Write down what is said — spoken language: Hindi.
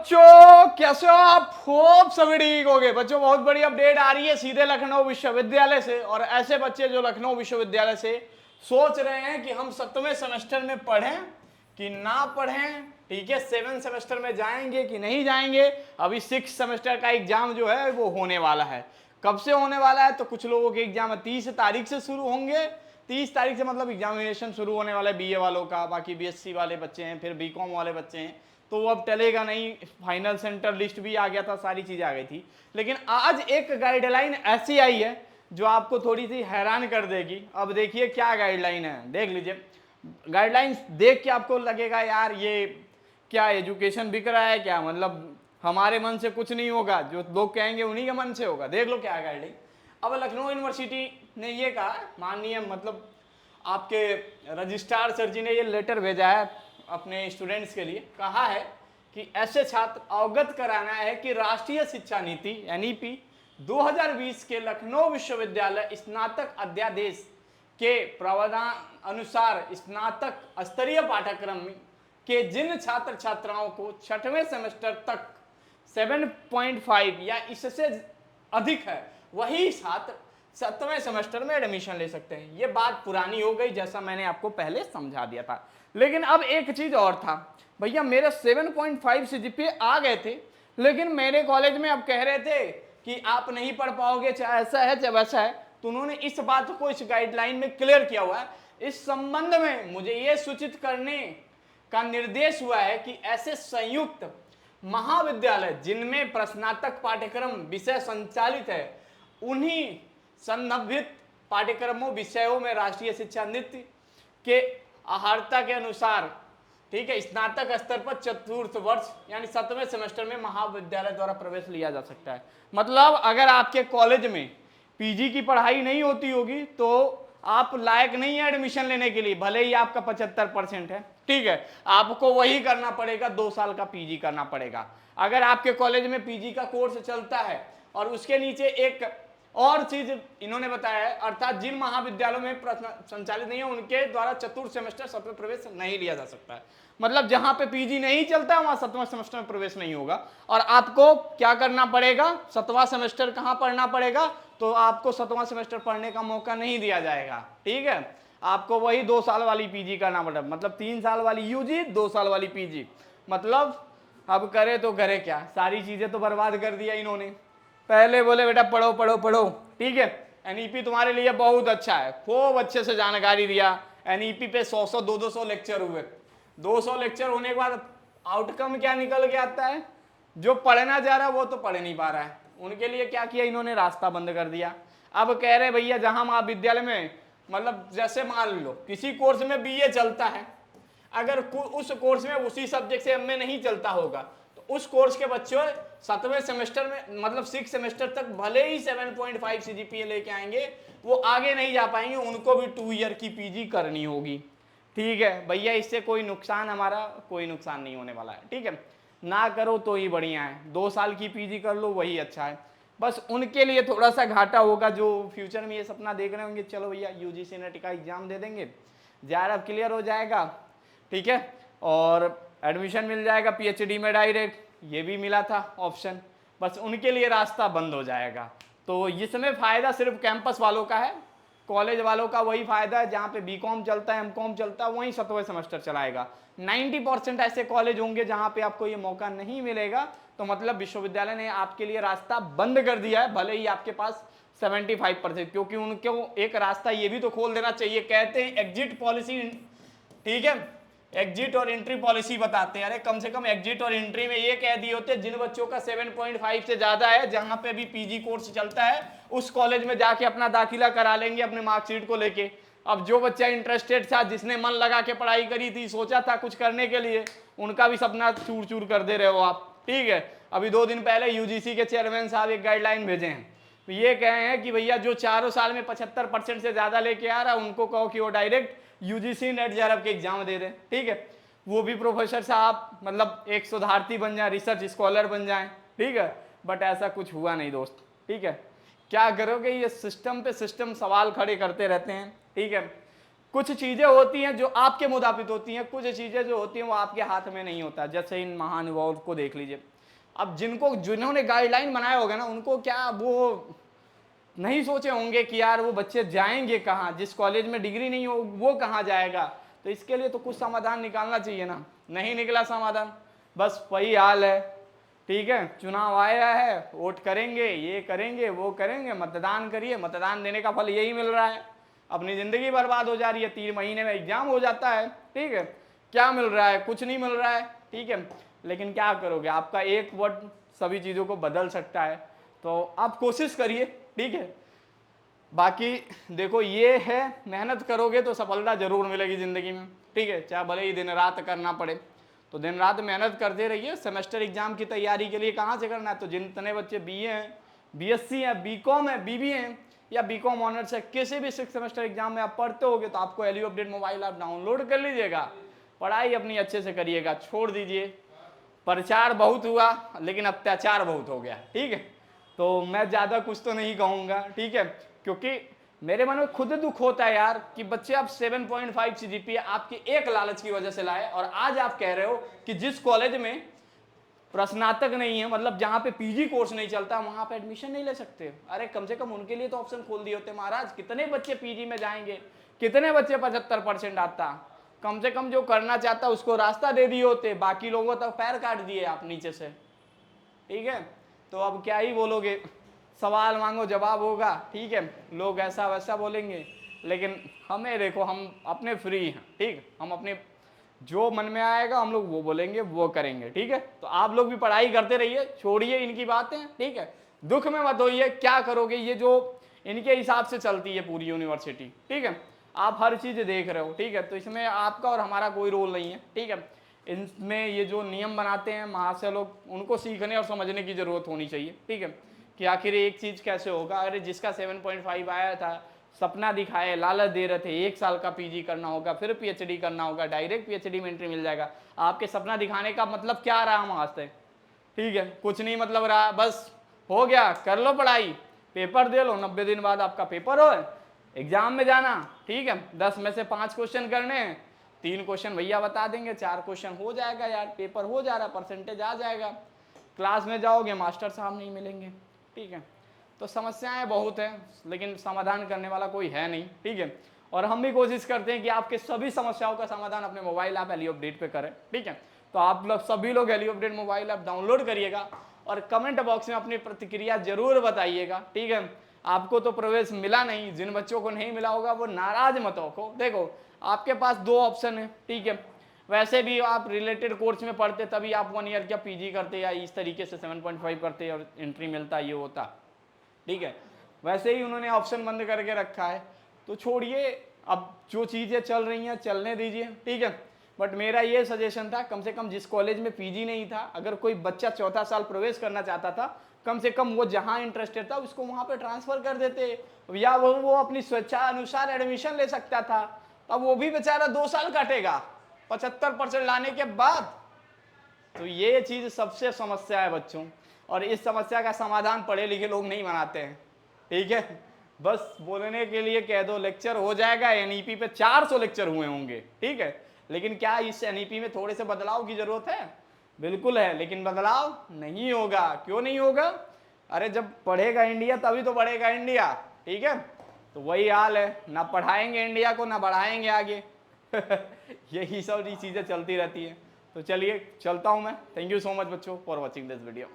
बच्चों कैसे हो आप? होप सभी ठीक हो गए। बच्चों बहुत बड़ी अपडेट आ रही है सीधे लखनऊ विश्वविद्यालय से। और ऐसे बच्चे जो लखनऊ विश्वविद्यालय से सोच रहे हैं कि हम 7वें सेमेस्टर में पढ़ें कि ना पढ़ें, ठीक है, 7 सेमेस्टर में जाएंगे कि नहीं जाएंगे। अभी 6 सेमेस्टर का एग्जाम जो है वो होने वाला है। कब से होने वाला है? तो कुछ लोगों के एग्जाम 30 तारीख से शुरू होंगे। 30 तारीख से मतलब एग्जामिनेशन शुरू होने वाला है बीए वालों का। बाकी बीएससी वाले बच्चे हैं, फिर बीकॉम वाले बच्चे हैं, तो वो अब टलेगा नहीं। फाइनल सेंटर लिस्ट भी आ गया था, सारी चीज़ें आ गई थी। लेकिन आज एक गाइडलाइन ऐसी आई है जो आपको थोड़ी सी हैरान कर देगी। अब देखिए क्या गाइडलाइन है, देख लीजिए। गाइडलाइंस देख के आपको लगेगा यार ये क्या एजुकेशन बिक रहा है क्या, मतलब हमारे मन से कुछ नहीं होगा, जो लोग कहेंगे उन्हीं के मन से होगा। देख लो क्या गाइडलाइन। अब लखनऊ यूनिवर्सिटी ने ये कहा, माननीय मतलब आपके रजिस्ट्रार सर जी ने ये लेटर भेजा है अपने स्टूडेंट्स के लिए। कहा है कि ऐसे छात्र अवगत कराना है कि राष्ट्रीय शिक्षा नीति एनईपी 2020 के लखनऊ विश्वविद्यालय स्नातक अध्यादेश के प्रावधान अनुसार स्नातक स्तरीय पाठ्यक्रम के जिन छात्र छात्राओं को 6वें सेमेस्टर तक 7.5 या इससे अधिक है, वही छात्र 7वें सेमेस्टर में एडमिशन ले सकते हैं। ये बात पुरानी हो गई, जैसा मैंने आपको पहले समझा दिया था। लेकिन अब एक चीज और था, भैया मेरे 7.5 सीजीपीए आ गए थे, लेकिन मेरे कॉलेज में अब कह रहे थे कि आप नहीं पढ़ पाओगे, चाहे ऐसा है चाहे वैसा है। तो उन्होंने इस बात को इस गाइडलाइन में क्लियर किया हुआ है। इस संबंध में मुझे यह सूचित करने का निर्देश हुआ है कि ऐसे संयुक्त महाविद्यालय जिनमें प्रस्नातक पाठ्यक्रम विषय संचालित है, उन्हीं संबंधित पाठ्यक्रमों विषयों में राष्ट्रीय शिक्षा नीति के आहारता के अनुसार, ठीक है, स्नातक स्तर पर चतुर्थ वर्ष यानी 7वें सेमेस्टर में महाविद्यालय द्वारा प्रवेश लिया जा सकता है। मतलब अगर आपके कॉलेज में पीजी की पढ़ाई नहीं होती होगी तो आप लायक नहीं है एडमिशन लेने के लिए, भले ही आपका 75% है, ठीक है, आपको वही करना पड़ेगा, 2 साल का पीजी करना पड़ेगा। अगर आपके कॉलेज में पीजी का कोर्स चलता है और उसके नीचे एक और चीज इन्होंने बताया है, अर्थात जिन महाविद्यालयों में संचालित नहीं है उनके द्वारा चतुर्थ सेमेस्टर 7वें प्रवेश नहीं लिया जा सकता है। मतलब जहां पे पीजी नहीं चलता वहां 7वें सेमेस्टर में प्रवेश नहीं होगा। और आपको क्या करना पड़ेगा, 7वां सेमेस्टर कहां पढ़ना पड़ेगा, तो आपको 7वां सेमेस्टर पढ़ने का मौका नहीं दिया जाएगा, ठीक है। आपको वही 2 साल वाली पीजी करना पड़ेगा, मतलब 3 साल वाली यूजी, 2 साल वाली पीजी। मतलब अब करे तो करे क्या, सारी चीजें तो बर्बाद कर दिया इन्होंने। पहले बोले बेटा पढ़ो पढ़ो पढ़ो, ठीक है, एनईपी तुम्हारे लिए बहुत अच्छा है, खूब अच्छे से जानकारी दिया। एनईपी पे 100 200 लेक्चर हुए। 200 लेक्चर होने के बाद आउटकम क्या निकल के आता है? जो पढ़ना जा रहा है वो तो पढ़ नहीं पा रहा है। उनके लिए क्या किया इन्होंने, रास्ता बंद कर दिया। अब कह रहे भैया जहां महाविद्यालय में मतलब जैसे मान लो किसी कोर्स में बीए चलता है, अगर उस कोर्स में उसी सब्जेक्ट से एमए नहीं चलता होगा तो उस कोर्स के बच्चों 7वें सेमेस्टर में मतलब 6 सेमेस्टर तक भले ही 7.5 सीजीपीए लेके आएंगे, वो आगे नहीं जा पाएंगे, उनको भी 2 ईयर की पीजी करनी होगी, ठीक है भैया। इससे कोई नुकसान, हमारा कोई नुकसान नहीं होने वाला है, ठीक है। ना करो तो ही बढ़िया है, 2 साल की पीजी कर लो वही अच्छा है। बस उनके लिए थोड़ा सा घाटा होगा जो फ्यूचर में ये सपना देख रहे होंगे, चलो भैया यूजीसी नेट का एग्जाम दे देंगे, जेआरएफ क्लियर हो जाएगा, ठीक है, और एडमिशन मिल जाएगा पीएचडी में डायरेक्ट, ये भी मिला था ऑप्शन, बस उनके लिए रास्ता बंद हो जाएगा। तो इसमें फ़ायदा सिर्फ कैंपस वालों का है, कॉलेज वालों का वही फायदा है जहाँ पे बीकॉम चलता है, एमकॉम चलता है, वहीं 7वें सेमेस्टर चलाएगा। 90% ऐसे कॉलेज होंगे जहाँ पे आपको ये मौका नहीं मिलेगा, तो मतलब विश्वविद्यालय ने आपके लिए रास्ता बंद कर दिया है, भले ही आपके पास 75%, क्योंकि उनको एक रास्ता ये भी तो खोल देना चाहिए। कहते हैं एग्जिट पॉलिसी, ठीक है, एग्जिट और एंट्री पॉलिसी बताते हैं। अरे कम से कम एग्जिट और एंट्री में ये कह दिए होते जिन बच्चों का 7.5 से ज्यादा है, जहां पे भी पीजी कोर्स चलता है, उस कॉलेज में जाके अपना दाखिला करा लेंगे अपने मार्कशीट को लेके। अब जो बच्चा इंटरेस्टेड था, जिसने मन लगा के पढ़ाई करी थी, सोचा था कुछ करने के लिए, उनका भी सपना चूर चूर कर दे रहे हो आप, ठीक है। अभी 2 दिन पहले यूजीसी के चेयरमैन साहब एक गाइडलाइन भेजे हैं, तो ये कहे हैं कि भैया जो 4 साल में 75% से ज्यादा लेके आ रहा है उनको कहो कि वो डायरेक्ट यूजीसी नेट जेआरएफ के एग्जाम दे दें, ठीक है। वो भी प्रोफेसर साहब मतलब एक शोधार्थी बन जाए, रिसर्च स्कॉलर बन जाए, ठीक है। बट ऐसा कुछ हुआ नहीं दोस्त, ठीक है। क्या करोगे, ये सिस्टम पे सिस्टम सवाल खड़े करते रहते हैं, ठीक है। कुछ चीजें होती हैं जो आपके मुताबिक होती हैं, कुछ चीजें जो होती हैं वो आपके हाथ में नहीं होता। जैसे इन महानुभावों को देख लीजिए, अब जिन्होंने गाइडलाइन बनाया होगा ना, उनको क्या वो नहीं सोचे होंगे कि यार वो बच्चे जाएंगे कहाँ, जिस कॉलेज में डिग्री नहीं हो वो कहाँ जाएगा। तो इसके लिए तो कुछ समाधान निकालना चाहिए ना, नहीं निकला समाधान, बस वही हाल है। ठीक है, चुनाव आया है, वोट करेंगे, ये करेंगे, वो करेंगे, मतदान करिए, मतदान देने का फल यही मिल रहा है, अपनी ज़िंदगी बर्बाद हो जा रही है, 3 महीने में एग्जाम हो जाता है। ठीक है, क्या मिल रहा है, कुछ नहीं मिल रहा है। ठीक है, लेकिन क्या करोगे, आपका एक वर्ड सभी चीज़ों को बदल सकता है, तो आप कोशिश करिए। ठीक है, बाकी देखो ये है, मेहनत करोगे तो सफलता जरूर मिलेगी ज़िंदगी में। ठीक है, चाहे भले ही दिन रात करना पड़े, तो दिन रात मेहनत करते रहिए। सेमेस्टर एग्जाम की तैयारी के लिए कहाँ से करना है, तो जितने बच्चे बीए हैं, बीएससी हैं, बीकॉम है, बीबीए हैं या बीकॉम ऑनर्स है, किसी भी 6 सेमेस्टर एग्जाम में आप पढ़ते होगे तो आपको LU update mobile app download कर लीजिएगा, पढ़ाई अपनी अच्छे से करिएगा, छोड़ दीजिए। प्रचार बहुत हुआ लेकिन अत्याचार बहुत हो गया। ठीक है, तो मैं ज़्यादा कुछ तो नहीं कहूँगा। ठीक है, क्योंकि मेरे मन में खुद दुख होता है यार कि बच्चे आप 7.5 सीजीपीए आपकी एक लालच की वजह से लाए, और आज आप कह रहे हो कि जिस कॉलेज में प्रस्नातक नहीं है, मतलब जहाँ पे पीजी कोर्स नहीं चलता, वहाँ पे एडमिशन नहीं ले सकते। अरे कम से कम उनके लिए तो ऑप्शन खोल दिए होते महाराज, कितने बच्चे पीजी में जाएंगे, कितने बच्चे 75% आता, कम से कम जो करना चाहता उसको रास्ता दे दिए होते, बाकी लोगों तक पैर काट दिए आप नीचे से। ठीक है, तो अब क्या ही बोलोगे, सवाल मांगो जवाब होगा। ठीक है, लोग ऐसा वैसा बोलेंगे, लेकिन हमें देखो, हम अपने फ्री हैं। ठीक, हम अपने जो मन में आएगा हम लोग वो बोलेंगे, वो करेंगे। ठीक है, तो आप लोग भी पढ़ाई करते रहिए, छोड़िए इनकी बातें। ठीक है, दुख में मत होइए, क्या करोगे, ये जो इनके हिसाब से चलती है पूरी यूनिवर्सिटी। ठीक है, आप हर चीज़ देख रहे हो। ठीक है, तो इसमें आपका और हमारा कोई रोल नहीं है। ठीक है, इनमें ये जो नियम बनाते हैं महाशय लोग, उनको सीखने और समझने की ज़रूरत होनी चाहिए। ठीक है, कि आखिर एक चीज़ कैसे होगा। अरे जिसका 7.5 आया था, सपना दिखाए, लालच दे रहे थे 1 साल का पीजी करना होगा, फिर पीएचडी करना होगा, डायरेक्ट पीएचडी में एंट्री मिल जाएगा। आपके सपना दिखाने का मतलब क्या रहा वहाँ से? ठीक है, कुछ नहीं मतलब रहा, बस हो गया, कर लो पढ़ाई, पेपर दे लो, 90 दिन बाद आपका पेपर हो, एग्जाम में जाना। ठीक है, 10 में से 5 क्वेश्चन करने हैं, 3 क्वेश्चन भैया बता देंगे, 4 क्वेश्चन हो जाएगा यार, पेपर हो जा रहा, परसेंटेज आ जाएगा। क्लास में जाओगे, मास्टर साहब नहीं मिलेंगे। ठीक है, तो समस्याएं बहुत हैं, लेकिन समाधान करने वाला कोई है नहीं। ठीक है, और हम भी कोशिश करते हैं कि आपके सभी समस्याओं का समाधान अपने मोबाइल ऐप एलयू अपडेट पे करें। ठीक है, तो आप लोग सभी लोग LU update mobile app download करिएगा और कमेंट बॉक्स में अपनी प्रतिक्रिया जरूर बताइएगा। ठीक है, आपको तो प्रवेश मिला नहीं, जिन बच्चों को नहीं मिला होगा वो नाराज मत हो। देखो आपके पास 2 ऑप्शन है। ठीक है, वैसे भी आप रिलेटेड कोर्स में पढ़ते तभी आप 1 ईयर क्या पीजी करते या इस तरीके से 7.5 करते और एंट्री मिलता, ये होता। ठीक है, वैसे ही उन्होंने ऑप्शन बंद करके रखा है, तो छोड़िए, अब जो चीज़ें चल रही हैं चलने दीजिए। ठीक है, बट मेरा ये सजेशन था, कम से कम जिस कॉलेज में पीजी नहीं था, अगर कोई बच्चा चौथा साल प्रवेश करना चाहता था, कम से कम वो जहाँ इंटरेस्टेड था उसको वहाँ पे ट्रांसफ़र कर देते, या वो अपनी स्वेच्छा अनुसार एडमिशन ले सकता था। अब वो भी बेचारा 2 साल काटेगा 75% लाने के बाद। तो ये चीज़ सबसे समस्या है बच्चों, और इस समस्या का समाधान पढ़े लिखे लोग नहीं बनाते हैं। ठीक है, बस बोलने के लिए कह दो लेक्चर हो जाएगा, एनईपी पे 400 लेक्चर हुए होंगे। ठीक है, लेकिन क्या इस एनईपी में थोड़े से बदलाव की जरूरत है? बिल्कुल है, लेकिन बदलाव नहीं होगा। क्यों नहीं होगा? अरे जब पढ़ेगा इंडिया तभी तो बढ़ेगा इंडिया। ठीक है, तो वही हाल है, ना पढ़ाएंगे इंडिया को ना बढ़ाएंगे आगे। यही सब चीज़ें चलती रहती है। तो चलिए चलता हूँ मैं। थैंक यू सो मच बच्चों फॉर वॉचिंग दिस वीडियो।